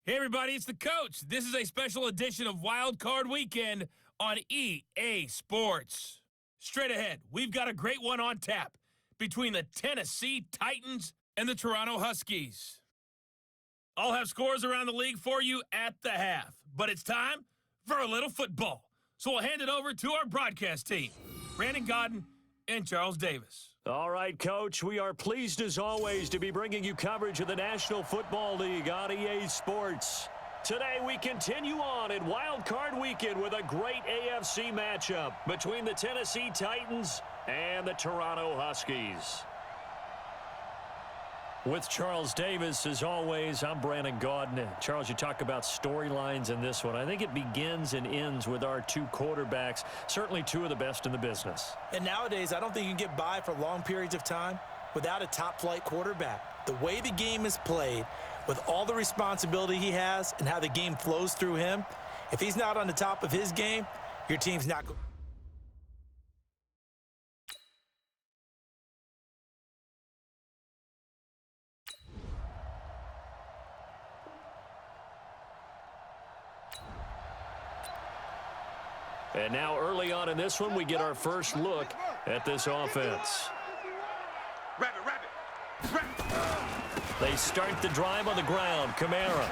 Hey everybody, it's the coach. This is a special edition of Wildcard Weekend on EA Sports. Straight ahead, we've got a great one on tap between the Tennessee Titans and the Toronto Huskies. I'll have scores around the league for you at the half, but it's time for a little football. So we'll hand it over to our broadcast team, Brandon Godden and Charles Davis. All right, Coach, we are pleased as always to be bringing you coverage of the National Football League on EA Sports. Today we continue on in Wild Card Weekend with a great AFC matchup between the Tennessee Titans and the Toronto Huskies. With Charles Davis, as always, I'm Brandon Godden. Charles, you talk about storylines in this one. I think it begins and ends with our two quarterbacks, certainly two of the best in the business. And nowadays, I don't think you can get by for long periods of time without a top-flight quarterback. The way the game is played, with all the responsibility he has and how the game flows through him, if he's not on the top of his game, your team's not going. And now early on in this one, we get our first look at this offense. They start the drive on the ground. Kamara.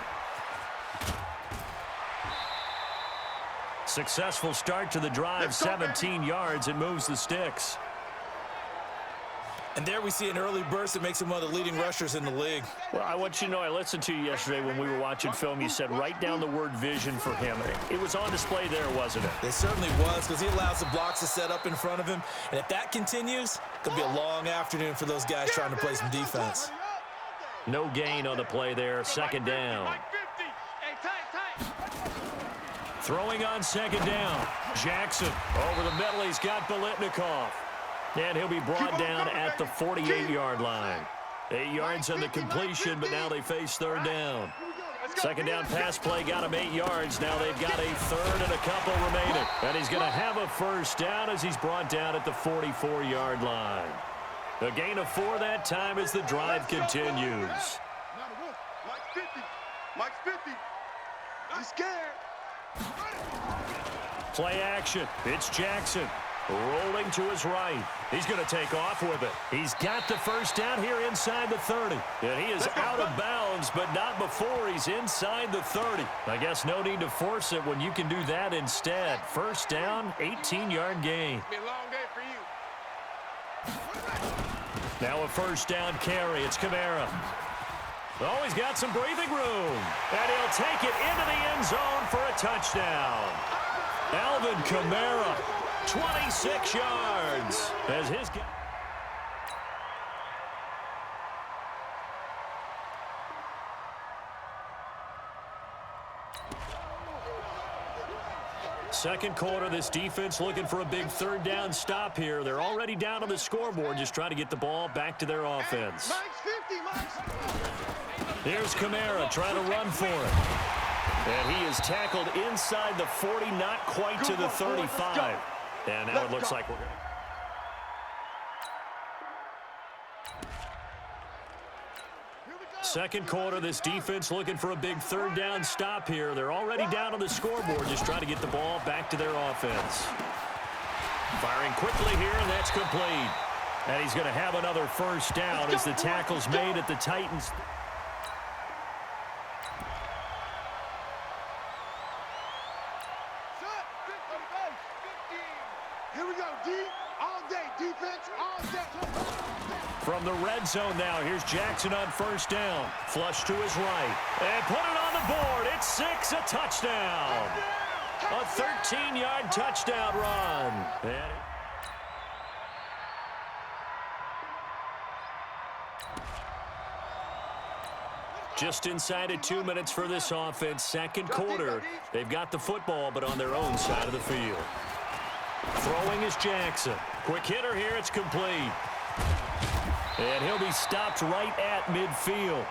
Successful start to the drive, 17 yards, and moves the sticks. And there we see an early burst that makes him one of the leading rushers in the league. Well, I want you to know, I listened to you yesterday when we were watching film. You said write down the word vision for him. It was on display there, wasn't it? It certainly was, because he allows the blocks to set up in front of him. And if that continues, it'll be a long afternoon for those guys trying to play some defense. No gain on the play there. Second down. Throwing on second down. Jackson over the middle. He's got Biletnikoff. And he'll be brought down at the 48-yard line. 8 yards on the completion, but now they face third down. Second down pass play got him 8 yards. Now they've got a third and a couple remaining. And he's going to have a first down as he's brought down at the 44-yard line. A gain of 4 that time as the drive continues. Mike's 50. He's scared. Play action. It's Jackson. Rolling to his right. He's going to take off with it. He's got the first down here inside the 30. And he is out of bounds, but not before he's inside the 30. I guess no need to force it when you can do that instead. First down, 18-yard gain. It's been a long day for you. Now a first down carry. It's Kamara. Oh, he's got some breathing room. And he'll take it into the end zone for a touchdown. Alvin Kamara. 26 yards as his second quarter. This defense looking for a big third down stop here. They're already down on the scoreboard, just trying to get the ball back to their offense. Here's Kamara trying to run for it. And he is tackled inside the 40, not quite to the 35. And now it looks like we're going to. Second quarter, this defense looking for a big third down stop here. They're already down on the scoreboard, just trying to get the ball back to their offense. Firing quickly here, and that's complete. And he's going to have another first down as the tackle's made at the Titans. From the red zone now, here's Jackson on first down. Flush to his right. And put it on the board. It's 6, a touchdown. A 13-yard touchdown run. Just inside of 2 minutes for this offense. Second quarter. They've got the football, but on their own side of the field. Throwing is Jackson. Quick hitter here. It's complete. And he'll be stopped right at midfield.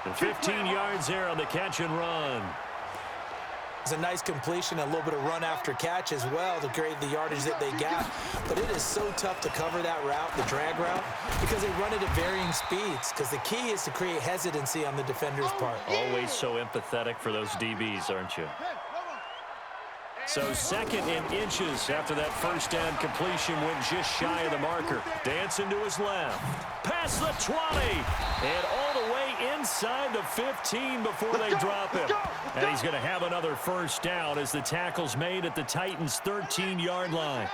And 15 yards there on the catch and run. It's a nice completion, a little bit of run after catch as well to create the yardage that they got. But it is so tough to cover that route, the drag route, because they run it at varying speeds. Because the key is to create hesitancy on the defender's part. Always so empathetic for those DBs, aren't you? So second in inches after that first down completion went just shy of the marker. Dancing to his left. Past the 20. And all the way inside the 15 before they drop him. And he's going to have another first down as the tackle's made at the Titans' 13-yard line.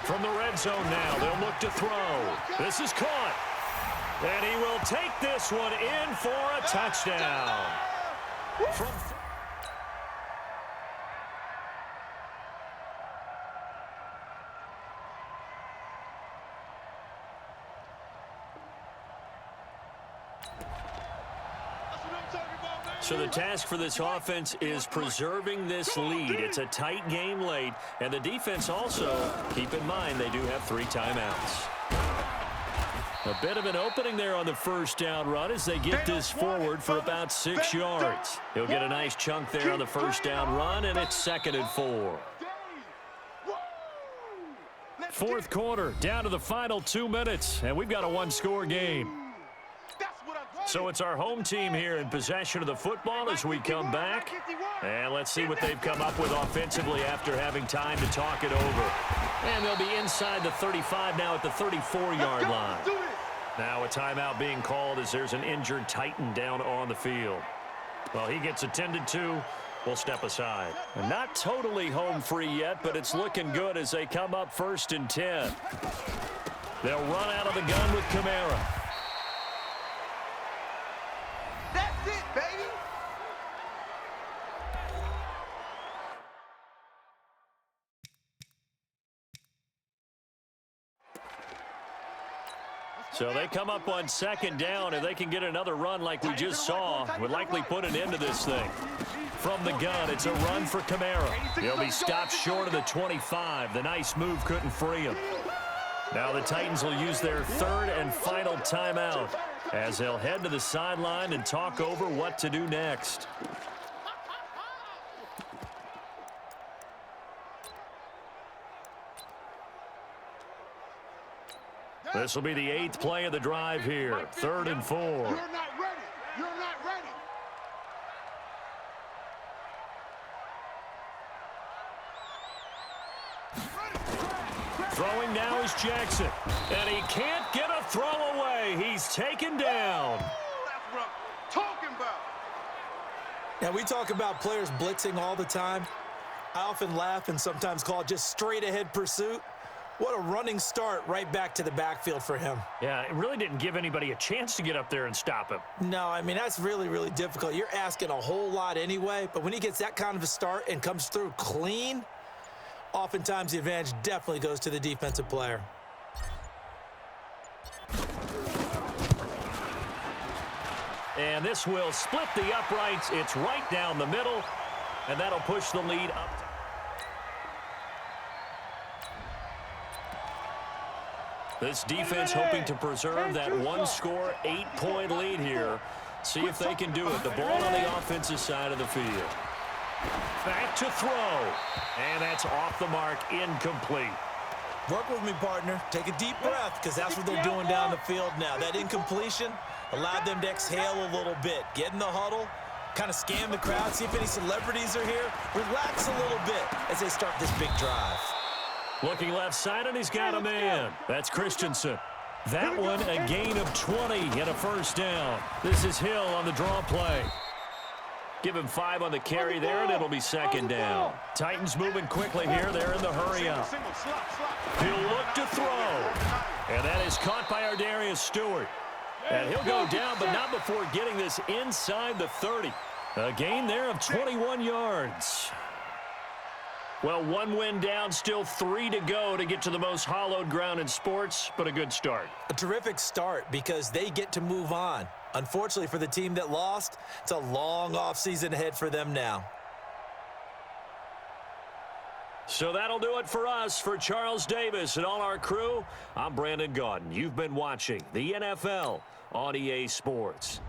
From the red zone now, they'll look to throw. This is caught. And he will take this one in for a touchdown. So the task for this offense is preserving this lead. It's a tight game late, and the defense also, keep in mind, they do have 3 timeouts. A bit of an opening there on the first down run as they get this forward for about 6 yards. He'll get a nice chunk there on the first down run, and it's 2nd and 4. Fourth quarter, down to the final 2 minutes, and we've got a 1-score game. So it's our home team here in possession of the football as we come back. And let's see what they've come up with offensively after having time to talk it over. And they'll be inside the 35 now at the 34-yard line. Now a timeout being called as there's an injured Titan down on the field. Well, he gets attended to. We'll step aside. And not totally home free yet, but it's looking good as they come up 1st and 10. They'll run out of the gun with Kamara. That's it, baby. So they come up on 2nd down. If they can get another run like we just saw, would likely put an end to this thing. From the gun, it's a run for Kamara. He'll be stopped short of the 25. The nice move couldn't free him. Now the Titans will use their 3rd and final timeout as they'll head to the sideline and talk over what to do next. This will be the 8th play of the drive here. 3rd and 4. You're not ready. You're not ready. Throwing now is Jackson. And he can't get a throw away. He's taken down. That's what I'm talking about. Now, we talk about players blitzing all the time. I often laugh and sometimes call it just straight-ahead pursuit. What a running start right back to the backfield for him. Yeah, it really didn't give anybody a chance to get up there and stop him. No, I mean, that's really, really difficult. You're asking a whole lot anyway, but when he gets that kind of a start and comes through clean, oftentimes the advantage definitely goes to the defensive player. And this will split the uprights. It's right down the middle, and that'll push the lead up. This defense hoping to preserve that 1-score, 8-point lead here. See if they can do it. The ball on the offensive side of the field. Back to throw. And that's off the mark, incomplete. Work with me, partner. Take a deep breath, because that's what they're doing down the field now. That incompletion allowed them to exhale a little bit. Get in the huddle, kind of scan the crowd, see if any celebrities are here. Relax a little bit as they start this big drive. Looking left side, and he's got a man. That's Christensen. That one, a gain of 20 and a first down. This is Hill on the draw play. Give him 5 on the carry there, and it'll be 2nd down. Titans moving quickly here. They're in the hurry up. He'll look to throw. And that is caught by Ardarius Stewart. And he'll go down, but not before getting this inside the 30. A gain there of 21 yards. Well, 1 win down, still 3 to go to get to the most hallowed ground in sports, but a good start. A terrific start because they get to move on. Unfortunately for the team that lost, it's a long offseason ahead for them now. So that'll do it for us. For Charles Davis and all our crew, I'm Brandon Gaudin. You've been watching the NFL on EA Sports.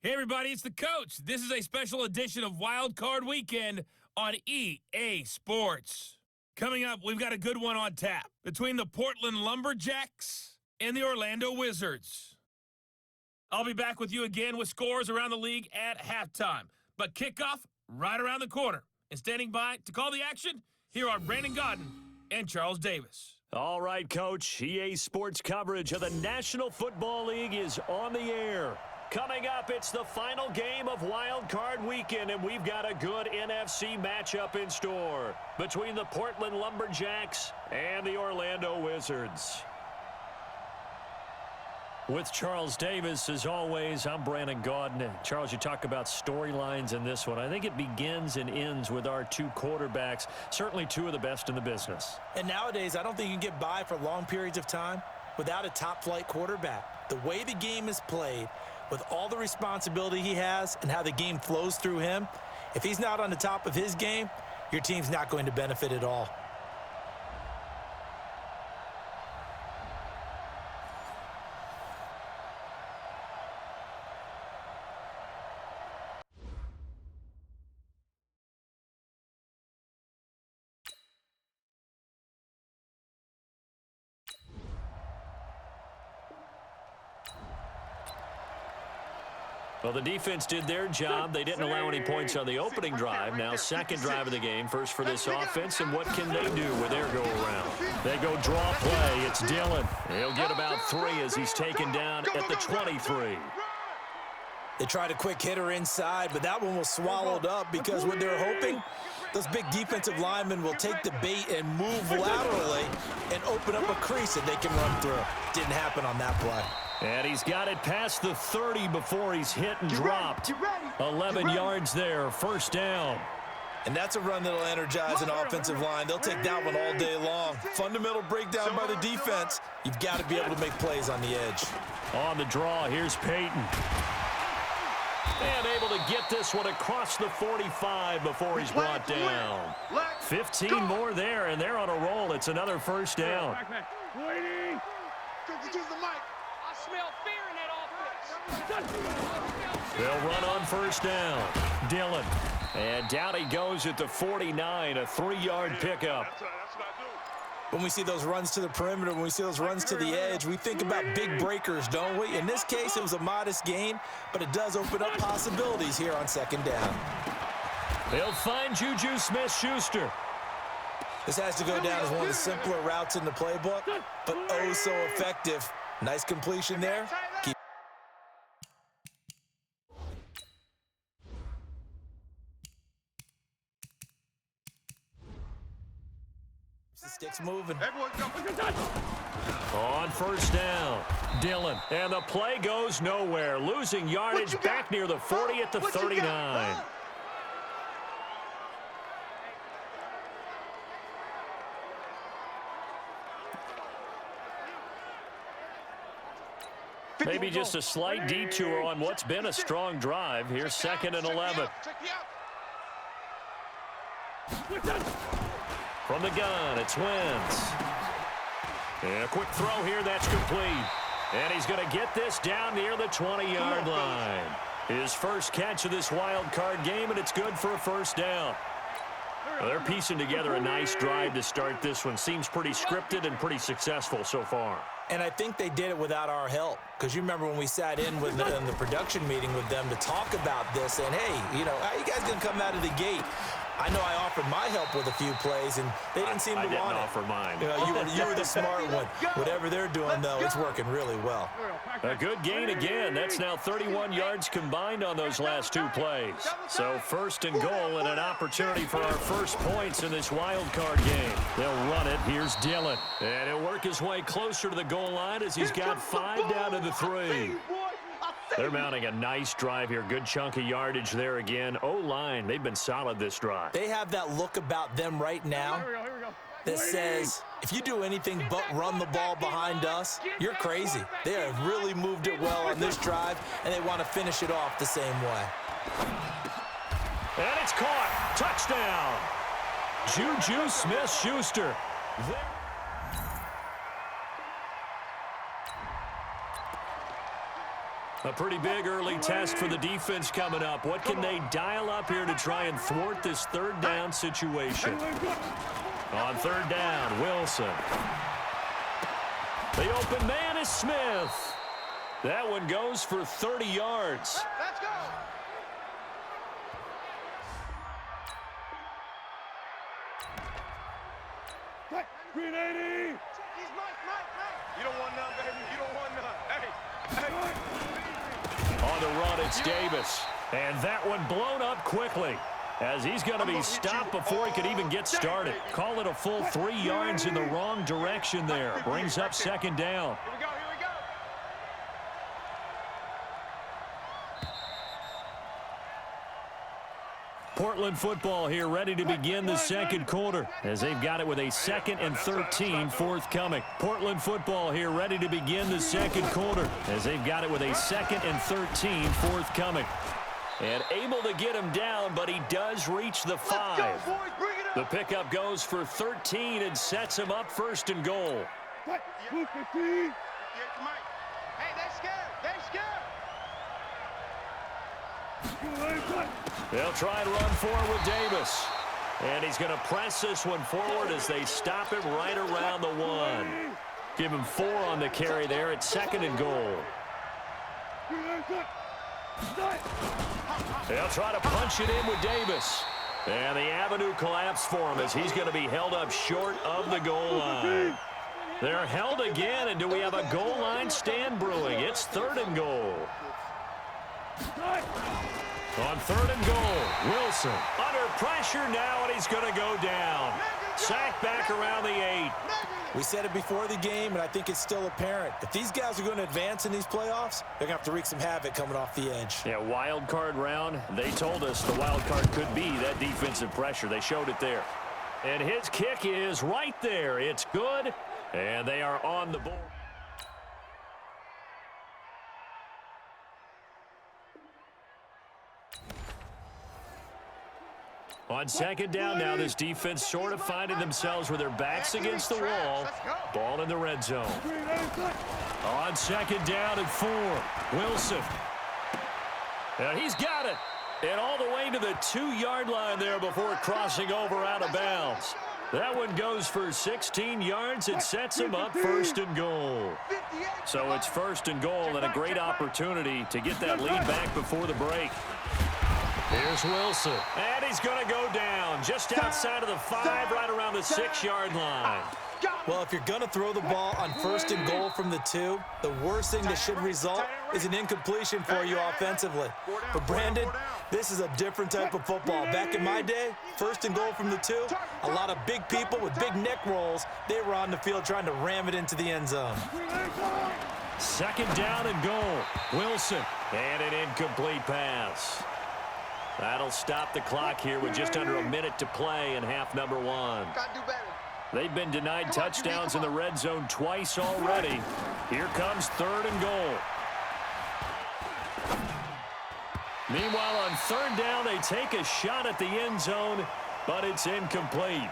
Hey everybody, it's the coach. This is a special edition of Wildcard Weekend on EA Sports. Coming up, we've got a good one on tap between the Portland Lumberjacks and the Orlando Wizards. I'll be back with you again with scores around the league at halftime. But kickoff right around the corner. And standing by to call the action, here are Brandon Godden and Charles Davis. All right, Coach. EA Sports coverage of the National Football League is on the air. Coming up, it's the final game of Wild Card Weekend, and we've got a good NFC matchup in store between the Portland Lumberjacks and the Orlando Wizards. With Charles Davis, as always, I'm Brandon Gaudin. Charles, you talk about storylines in this one. I think it begins and ends with our two quarterbacks, certainly two of the best in the business. And nowadays, I don't think you can get by for long periods of time without a top-flight quarterback. The way the game is played, with all the responsibility he has and how the game flows through him, if he's not on the top of his game, your team's not going to benefit at all. Well, the defense did their job. They didn't allow any points on the opening drive. Now, second drive of the game, first for this offense, and what can they do with their go-around? They go draw play. It's Dillon. He'll get about 3 as he's taken down at the 23. They tried a quick hitter inside, but that one was swallowed up because what they're hoping, those big defensive linemen will take the bait and move laterally and open up a crease that they can run through. Didn't happen on that play. And he's got it past the 30 before he's hit and dropped. 11 yards there, first down. And that's a run that'll energize an offensive line. They'll take that one all day long. Fundamental breakdown by the defense. You've got to be able to make plays on the edge. On the draw, here's Peyton. And able to get this one across the 45 before he's brought down. 15 more there, and they're on a roll. It's another first down. Waiting. Use the mic. I smell fear in that offense. They'll run on first down. Dillon. And down he goes at the 49, a 3-yard pickup. That's what I do. When we see those runs to the perimeter, when we see those runs to the edge, we think about big breakers, don't we? In this case, it was a modest gain, but it does open up possibilities here on second down. They'll find Juju Smith-Schuster. This has to go down as one of the simpler routes in the playbook, but oh so effective. Nice completion there. Keep the sticks moving. On first down, Dillon. And the play goes nowhere. Losing yardage back near the 40 at the 39. Maybe just a slight detour on what's been a strong drive. Here's second and 11. From the gun, it's Wentz. And a quick throw here, that's complete. And he's going to get this down near the 20-yard line. His first catch of this wild card game, and it's good for a first down. Well, they're piecing together a nice drive to start this one. Seems pretty scripted and pretty successful so far. And I think they did it without our help. Because you remember when we sat in with in the production meeting with them to talk about this, and hey, you know, how you guys going to come out of the gate? I know I offered my help with a few plays, and they didn't seem to want it. I didn't offer mine. You know, you were the smart one. Whatever they're doing, though, it's working really well. A good gain again. That's now 31 yards combined on those last 2 plays. So first and goal and an opportunity for our first points in this wild card game. They'll run it. Here's Dillon. And he'll work his way closer to the goal line as he's got 5 down to the 3. They're mounting a nice drive here. Good chunk of yardage there again. O-line, they've been solid this drive. They have that look about them right now that says, if you do anything but run the ball behind us, you're crazy. They have really moved it well on this drive, and they want to finish it off the same way. And it's caught. Touchdown. Juju Smith-Schuster. A pretty big early test for the defense coming up. What can they dial up here to try and thwart this third down situation? On third down, Wilson. The open man is Smith. That one goes for 30 yards. Let's go. Green 80. He's Mike. You don't want none, baby. You don't want none. Hey. On the run, it's Davis. And that one blown up quickly, as he's going to be stopped before he could even get started. Call it a full 3 yards in the wrong direction there. Brings up second down. Here we go. Portland football here, ready to begin the second quarter, as they've got it with a 2nd and 13 forthcoming. Portland football here, ready to begin the second quarter, as they've got it with a 2nd and 13 forthcoming. And able to get him down, but he does reach the 5. The pickup goes for 13 and sets him up 1st and goal. Hey, they're scared. They'll try and run forward with Davis. And he's going to press this one forward as they stop him right around the 1. Give him 4 on the carry there at 2nd and goal. They'll try to punch it in with Davis. And the avenue collapsed for him as he's going to be held up short of the goal line. They're held again, and do we have a goal line stand brewing? It's 3rd and goal. On 3rd and goal, Wilson under pressure now, and he's going to go down. Sacked back around the 8. We said it before the game, and I think it's still apparent. If these guys are going to advance in these playoffs, they're going to have to wreak some havoc coming off the edge. Yeah, wild card round. They told us the wild card could be that defensive pressure. They showed it there. And his kick is right there. It's good, and they are on the board. On 2nd down now, this defense sort of finding themselves with their backs against the wall. Ball in the red zone. On 2nd down and 4, Wilson. And he's got it. And all the way to the 2-yard line there before crossing over out of bounds. That one goes for 16 yards and sets him up 1st and goal. So it's 1st and goal, and a great opportunity to get that lead back before the break. Here's Wilson, and he's going to go down just outside of the 5, right around the 6-yard line. Well, if you're going to throw the ball on 1st and goal from the 2, the worst thing that should result is an incompletion for you offensively. But Brandon, this is a different type of football. Back in my day, 1st and goal from the 2, a lot of big people with big neck rolls, they were on the field trying to ram it into the end zone. 2nd down and goal. Wilson, and an incomplete pass. That'll stop the clock here with just under a minute to play in half number 1. Gotta do better. They've been denied touchdowns in the red zone twice already. Here comes 3rd and goal. Meanwhile, on 3rd down, they take a shot at the end zone, but it's incomplete.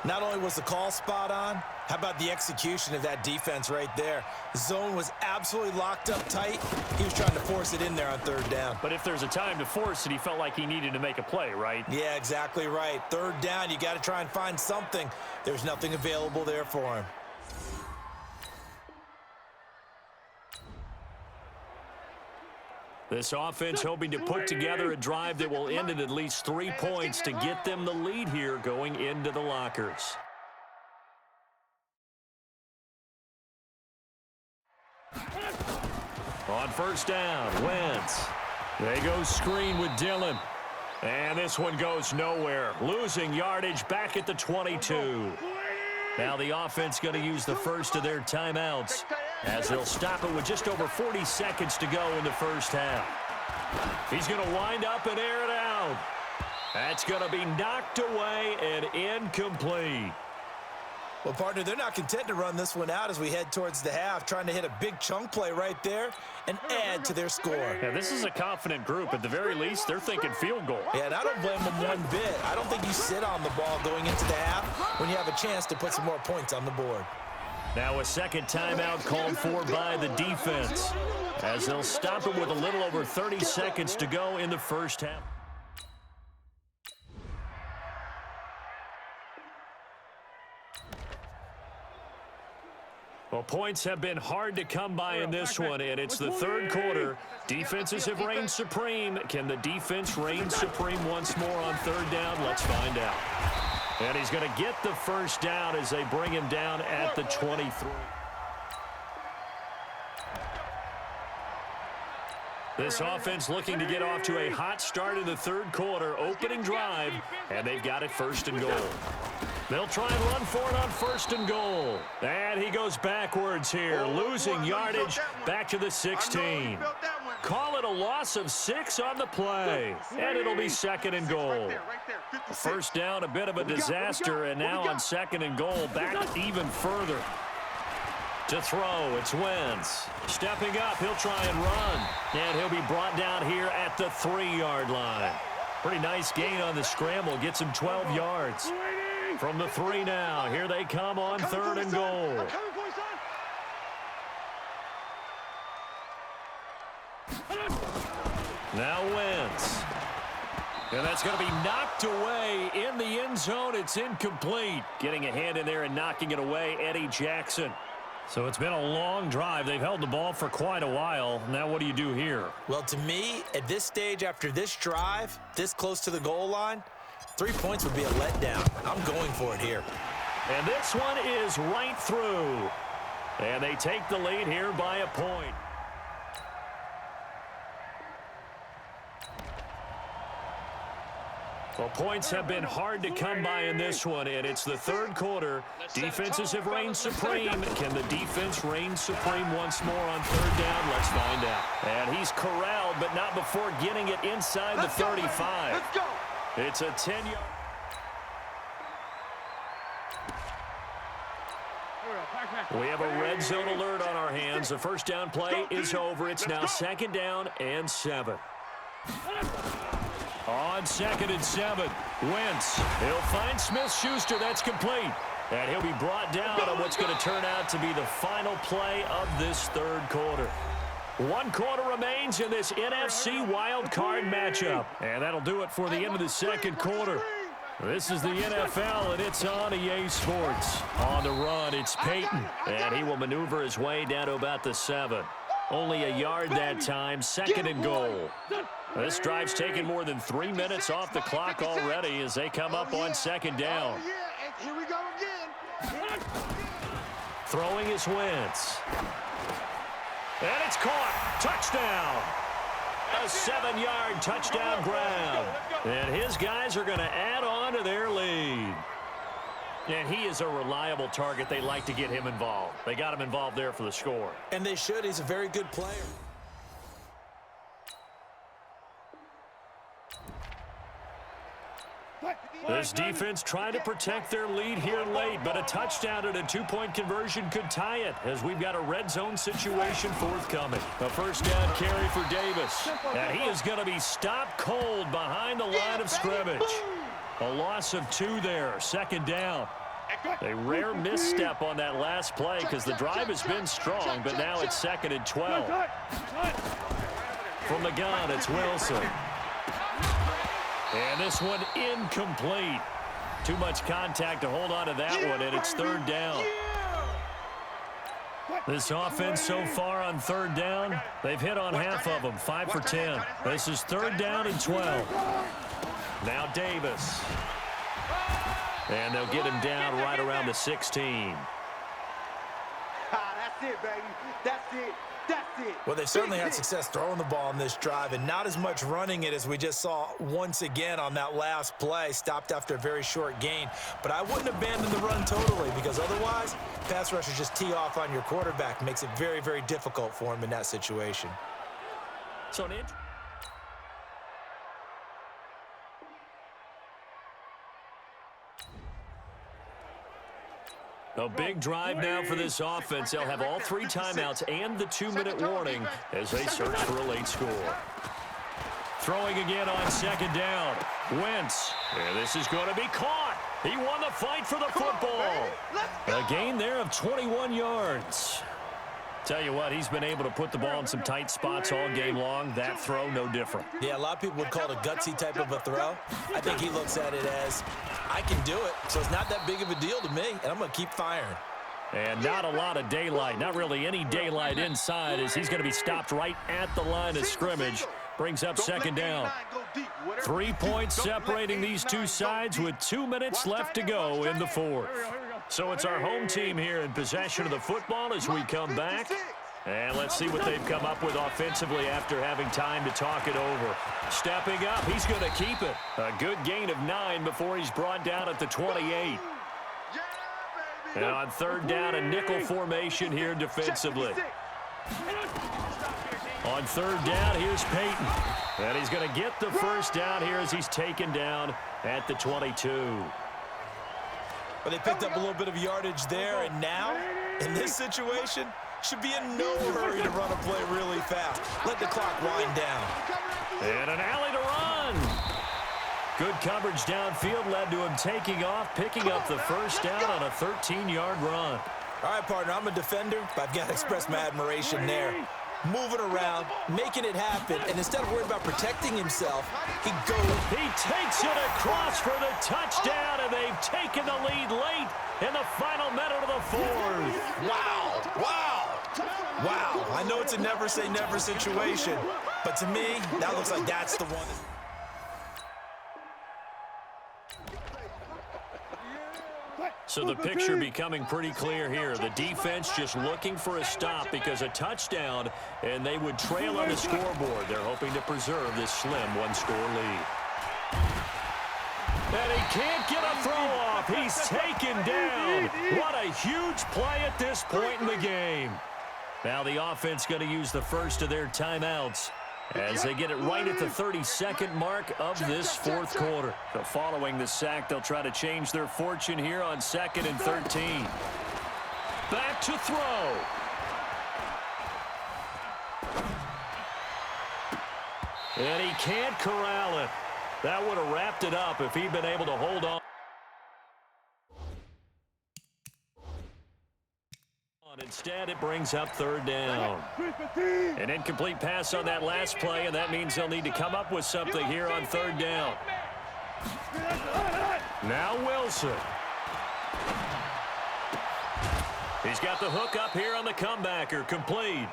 Not only was the call spot on, how about the execution of that defense right there? The zone was absolutely locked up tight. He was trying to force it in there on 3rd down. But if there's a time to force it, he felt like he needed to make a play, right? Yeah, exactly right. 3rd down, you got to try and find something. There's nothing available there for him. This offense hoping to put together a drive that will end in at least 3 points to get them the lead here going into the lockers. On 1st down, Wentz. They go screen with Dillon. And this one goes nowhere. Losing yardage back at the 22. Now the offense going to use the first of their timeouts, as they'll stop it with just over 40 seconds to go in the first half. He's going to wind up and air it out. That's going to be knocked away and incomplete. Well, partner, they're not content to run this one out as we head towards the half, trying to hit a big chunk play right there and add to their score. Yeah, this is a confident group. At the very least, they're thinking field goal. Yeah, and I don't blame them one bit. I don't think you sit on the ball going into the half when you have a chance to put some more points on the board. Now a second timeout called for by the defense, as they'll stop him with a little over 30 seconds to go in the first half. Well, points have been hard to come by in this one, and it's the third quarter. Defenses have reigned supreme. Can the defense reign supreme once more on third down? Let's find out. And he's going to get the first down as they bring him down at the 23. This offense looking to get off to a hot start in the third quarter, opening drive, and they've got it first and goal. They'll try and run for it on first and goal. And he goes backwards here, losing yardage back to the 16. Call it a loss of 6 on the play, and it'll be second and goal. First down, a bit of a disaster, and now on second and goal, back even further. To throw, it's Wentz. Stepping up, he'll try and run. And he'll be brought down here at the 3-yard line. Pretty nice gain on the scramble, gets him 12 yards. From the 3 now, here they come on third and goal. Now Wentz. And that's going to be knocked away in the end zone. It's incomplete. Getting a hand in there and knocking it away, Eddie Jackson. So it's been a long drive. They've held the ball for quite a while. Now what do you do here? Well, to me, at this stage after this drive, this close to the goal line, 3 points would be a letdown. I'm going for it here. And this one is right through. And they take the lead here by a point. Well, points have been hard to come by in this one, and it's the third quarter. Defenses have reigned supreme. Can the defense reign supreme once more on third down? Let's find out. And he's corralled, but not before getting it inside the 35. Let's go. It's a 10-yard. We have a red zone alert on our hands. The first down play is over. It's now second down and 7. On second and 7, Wentz. He'll find Smith-Schuster. That's complete. And he'll be brought down on what's going to turn out to be the final play of this third quarter. 1 quarter remains in this NFC Wildcard matchup. And that'll do it for the end of the second quarter. This is the NFL, and it's on EA Sports. On the run, it's Peyton. And he will maneuver his way down to about the 7. Only a yard that time, second and goal. This drive's taken more than 3 minutes off the clock already as they come up on second down. Here we go again. Throwing is Wentz. And it's caught. Touchdown. A 7-yard touchdown grab. And his guys are going to add on to their lead. And he is a reliable target. They like to get him involved. They got him involved there for the score. And they should. He's a very good player. This defense trying to protect their lead here late, but a touchdown and a 2-point conversion could tie it as we've got a red zone situation forthcoming. A first down carry for Davis. And he is going to be stopped cold behind the line of scrimmage. A loss of 2 there, second down. A rare misstep on that last play because the drive has been strong, but now it's second and 12. From the gun, it's Wilson. And this one incomplete. Too much contact to hold on to that one, and it's third down. This offense so far on third down, they've hit on half of them, 5 for 10. This is third down and 12. Now Davis. And they'll get him down right around the 16. That's it, baby. That's it. That's it. Well, they certainly had success throwing the ball in this drive and not as much running it as we just saw once again on that last play. Stopped after a very short gain. But I wouldn't abandon the run totally because otherwise, pass rushers just tee off on your quarterback. Makes it very, very difficult for him in that situation. So a big drive now for this offense. They'll have all 3 timeouts and the 2-minute warning as they search for a late score. Throwing again on second down. Wentz. And this is going to be caught. He won the fight for the football. A gain there of 21 yards. Tell you what, he's been able to put the ball in some tight spots all game long. That throw, no different. Yeah, a lot of people would call it a gutsy type of a throw. I think he looks at it as, I can do it, so it's not that big of a deal to me, and I'm going to keep firing. And not a lot of daylight, not really any daylight inside, as he's going to be stopped right at the line of scrimmage. Brings up second down. 3 points separating these two sides with 2 minutes left to go in the fourth. So it's our home team here in possession of the football as we come back. And let's see what they've come up with offensively after having time to talk it over. Stepping up, he's going to keep it. A good gain of 9 before he's brought down at the 28. And on third down, a nickel formation here defensively. On third down, here's Peyton. And he's going to get the first down here as he's taken down at the 22. But they picked up a little bit of yardage there, and now, in this situation, should be in no hurry to run a play really fast. Let the clock wind down. And an alley to run. Good coverage downfield led to him taking off, picking up the first down on a 13-yard run. All right, partner, I'm a defender, but I've got to express my admiration there. Moving around, making it happen, and instead of worrying about protecting himself, he goes. He takes it across for the touchdown, and they've taken the lead late in the final minute of the fourth. Wow, wow, wow. I know it's a never-say-never situation, but to me, that looks like that's the one. So the picture becoming pretty clear here. The defense just looking for a stop because a touchdown, and they would trail on the scoreboard. They're hoping to preserve this slim one-score lead. And he can't get a throw off. He's taken down. What a huge play at this point in the game. Now the offense going to use the first of their timeouts as they get it right at the 32nd mark of this fourth quarter. So following the sack, they'll try to change their fortune here on 2nd and 13. Back to throw. And he can't corral it. That would have wrapped it up if he'd been able to hold on. Instead, it brings up third down. An incomplete pass on that last play, and that means they'll need to come up with something here on third down. Now Wilson. He's got the hook up here on the comebacker, complete.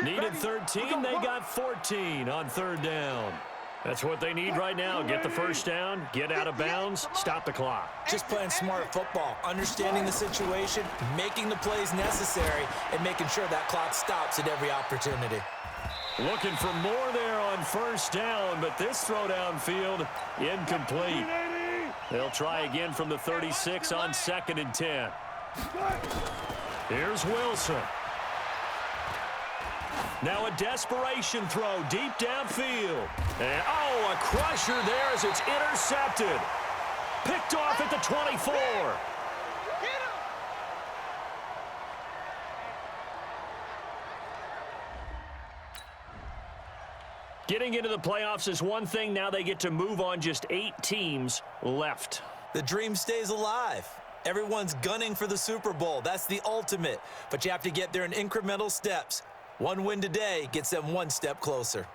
Needed 13, they got 14 on third down. That's what they need right now. Get the first down, get out of bounds, stop the clock. Just playing smart football, understanding the situation, making the plays necessary, and making sure that clock stops at every opportunity. Looking for more there on first down, but this throw downfield, incomplete. They'll try again from the 36 on 2nd and 10. Here's Wilson. Now a desperation throw deep downfield. And, oh, a crusher there as it's intercepted. Picked off at the 24. Getting into the playoffs is one thing. Now they get to move on. Just 8 teams left. The dream stays alive. Everyone's gunning for the Super Bowl. That's the ultimate. But you have to get there in incremental steps. One win today gets them one step closer.